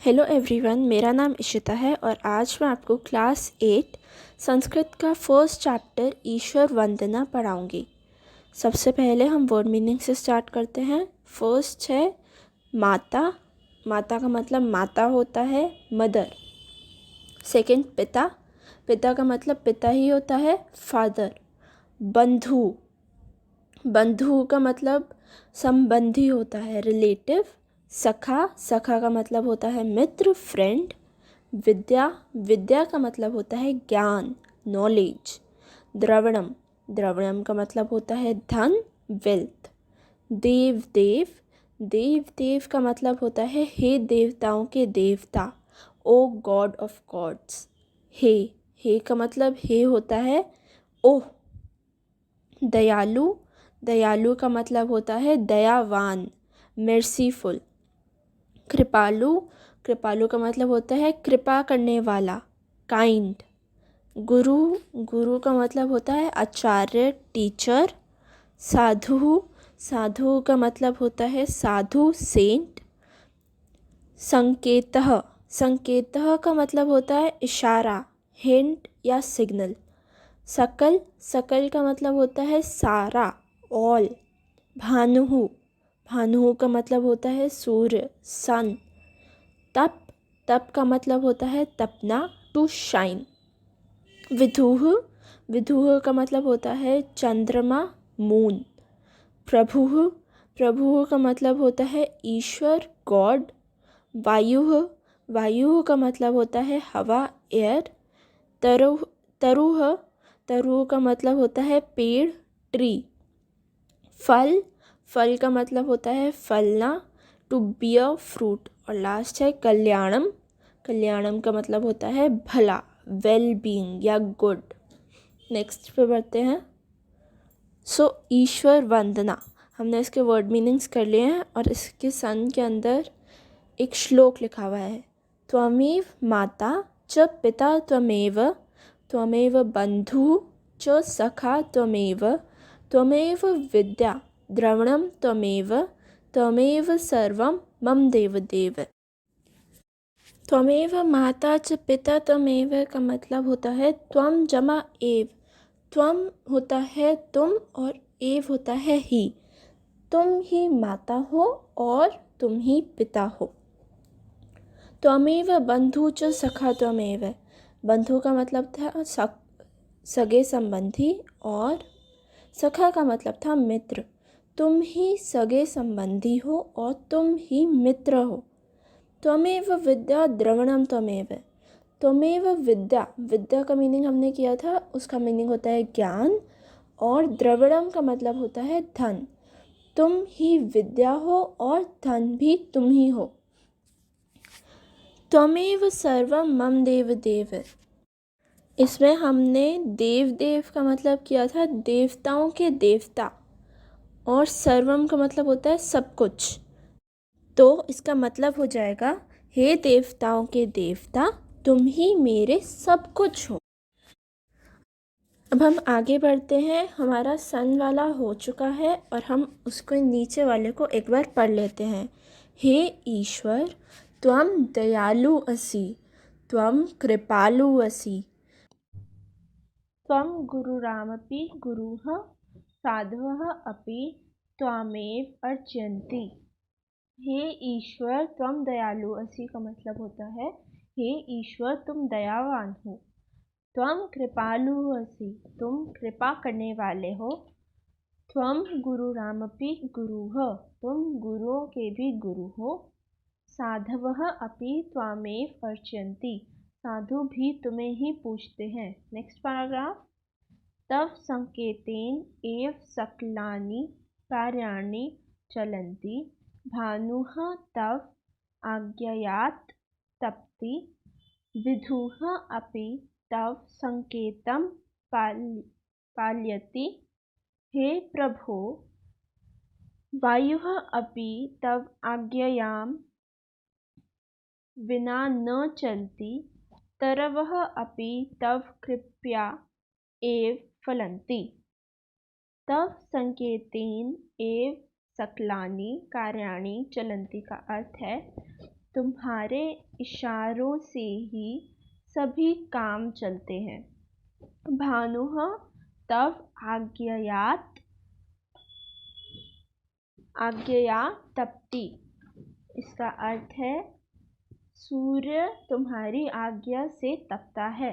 Hello everyone, मेरा नाम इशिता है और आज मैं आपको क्लास 8 संस्कृत का फर्स्ट चैप्टर ईश्वर वंदना पढ़ाऊंगी। सबसे पहले हम वर्ड मीनिंग से स्टार्ट करते हैं। फर्स्ट है माता। माता का मतलब माता होता है, मदर। सेकंड पिता। पिता का मतलब पिता ही होता है, फादर। बंधु। बंधु का मतलब संबंधी होता है, रिलेटिव। सखा। सखा का मतलब होता है मित्र, फ्रेंड। विद्या। विद्या का मतलब होता है ज्ञान, नॉलेज। द्रविणम। द्रविणम का मतलब होता है धन, वेल्थ। देव देव। देव देव का मतलब होता है हे देवताओं के देवता, ओ गॉड ऑफ गॉड्स। हे। हे का मतलब हे होता है ओह। दयालु। दयालु का मतलब होता है दयावान, मर्सीफुल। कृपालु। कृपालु का मतलब होता है कृपा करने वाला, काइंड। गुरु। गुरु का मतलब होता है आचार्य, टीचर। साधु। साधु का मतलब होता है साधु, सेंट। संकेतः। संकेतः का मतलब होता है इशारा, हिंट या सिग्नल। सकल। सकल का मतलब होता है सारा, ऑल। भानुः। भानुः का मतलब होता है सूर्य, सन। तप। तप का मतलब होता है तपना, टू शाइन। विधुः। विधुः का मतलब होता है चंद्रमा, मून। प्रभुः। प्रभुः का मतलब होता है ईश्वर, गॉड। वायुः। वायुः का मतलब होता है हवा, एयर। तरुः। तरुः। तरुः का मतलब होता है पेड़, ट्री। फल। फल का मतलब होता है फलना, टू बियर फ्रूट। और लास्ट है कल्याणम। कल्याणम का मतलब होता है भला, वेल बीइंग या गुड। नेक्स्ट पे बढ़ते हैं। ईश्वर वंदना, हमने इसके वर्ड मीनिंग्स कर लिए हैं और इसके सन के अंदर एक श्लोक लिखा हुआ है। त्वमेव माता च पिता त्वमेव, त्वमेव बंधु च सखा त्वमेव, त्वमेव विद्या द्रविणम त्वमेव, त्वमेव सर्वं मम देवदेव। त्वमेव माता च पिता त्वमेव का मतलब होता है त्वम जमा एव। त्वम होता है तुम और एव होता है ही। तुम ही माता हो और तुम ही पिता हो। त्वमेव बंधु च सखा त्वमेव। बंधु का मतलब था सगे संबंधी और सखा का मतलब था मित्र। तुम ही सगे संबंधी हो और तुम ही मित्र हो। त्वमेव विद्या द्रविणम त्वमेव। त्वमेव विद्या। विद्या का मीनिंग हमने किया था, उसका मीनिंग होता है ज्ञान। और द्रविणम का मतलब होता है धन। तुम ही विद्या हो और धन भी तुम ही हो। त्वमेव सर्वम मम देव देव। इसमें हमने देव देव का मतलब किया था देवताओं के देवता, और सर्वम का मतलब होता है सब कुछ। तो इसका मतलब हो जाएगा हे देवताओं के देवता, तुम ही मेरे सब कुछ हो। अब हम आगे बढ़ते हैं। हमारा सन वाला हो चुका है और हम उसको नीचे वाले को एक बार पढ़ लेते हैं। हे ईश्वर, त्वं दयालु असि, त्वं कृपालु असि, त्वं गुरुरामपि गुरुः, साधवः अपि त्वामेव अर्चयन्ति। हे ईश्वर, त्वं दयालु असि का मतलब होता है हे ईश्वर, तुम दयावान हो। त्वं कृपालु असि, तुम कृपा करने वाले हो। त्वं गुरुरामपि गुरुः, तुम गुरुओं के भी गुरु हो। साधवः अपि त्वामेव अर्चयन्ति, साधु भी तुम्हें ही पूछते हैं। Next paragraph. तव संकेतेन एव सकलानि कार्याणि चलन्ति, भानुः तव आज्ञयात् तपति, विधुः अपि तव संकेतं पालयति। हे प्रभो, वायुः अपि तव आज्ञयां विना न चलति, तरवः अपि तव कृपया एव फलन्ति। तव संकेतेन एव सकलानि कार्याणि चलन्ति का अर्थ है तुम्हारे इशारों से ही सभी काम चलते हैं। भानुः तव आज्ञया तपति। इसका अर्थ है सूर्य तुम्हारी आज्ञा से तपता है।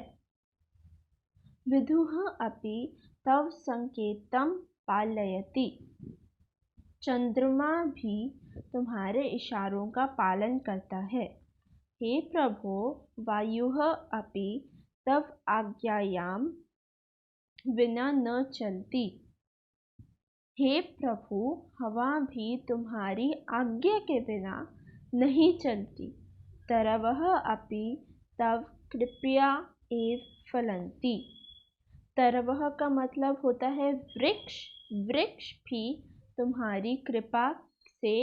विदुः अपि तव संकेतं पालयति। चंद्रमा भी तुम्हारे इशारों का पालन करता है। हे प्रभो वायुः अपि तव आज्ञायां विना न चलती। हे प्रभु हवा भी तुम्हारी आज्ञा के बिना नहीं चलती। तरवः अपि तव कृपया एव फलन्ति। तरवः का मतलब होता है वृक्ष। वृक्ष भी तुम्हारी कृपा से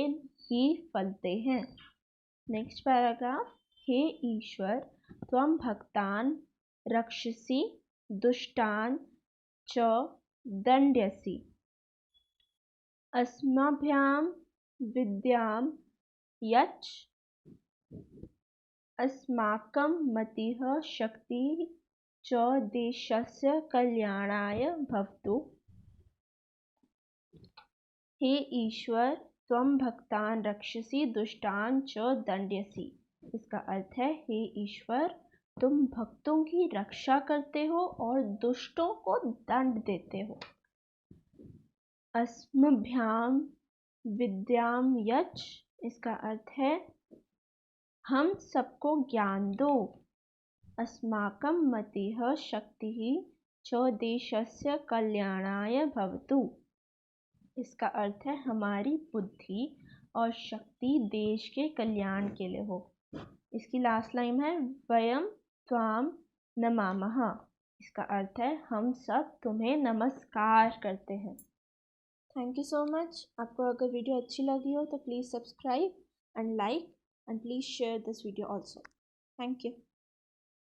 ही फलते हैं। Next paragraph. हे ईश्वर त्वं भक्तान रक्षसि दुष्टान च दंड्यसि। अस्मभ्यां विद्यां यच्च अस्माकं मतिः शक्तिः च देशस्य कल्याणाय भवतु। हे ईश्वर त्वं भक्तान रक्षसि दुष्टान च दंड्यसि। इसका अर्थ है हे ईश्वर तुम भक्तों की रक्षा करते हो और दुष्टों को दंड देते हो। अस्मभ्याम विद्याम यच्च। इसका अर्थ है हम सबको ज्ञान दो। अस्माकं मतिः शक्तिः च देशस्य कल्याणाय भवतु। इसका अर्थ है हमारी बुद्धि और शक्ति देश के कल्याण के लिए हो। इसकी लास्ट लाइन है वयम त्वाम नमामः। इसका अर्थ है हम सब तुम्हें नमस्कार करते हैं। Thank you so much. आपको अगर वीडियो अच्छी लगी हो तो please subscribe and like and please share this video also. Thank you.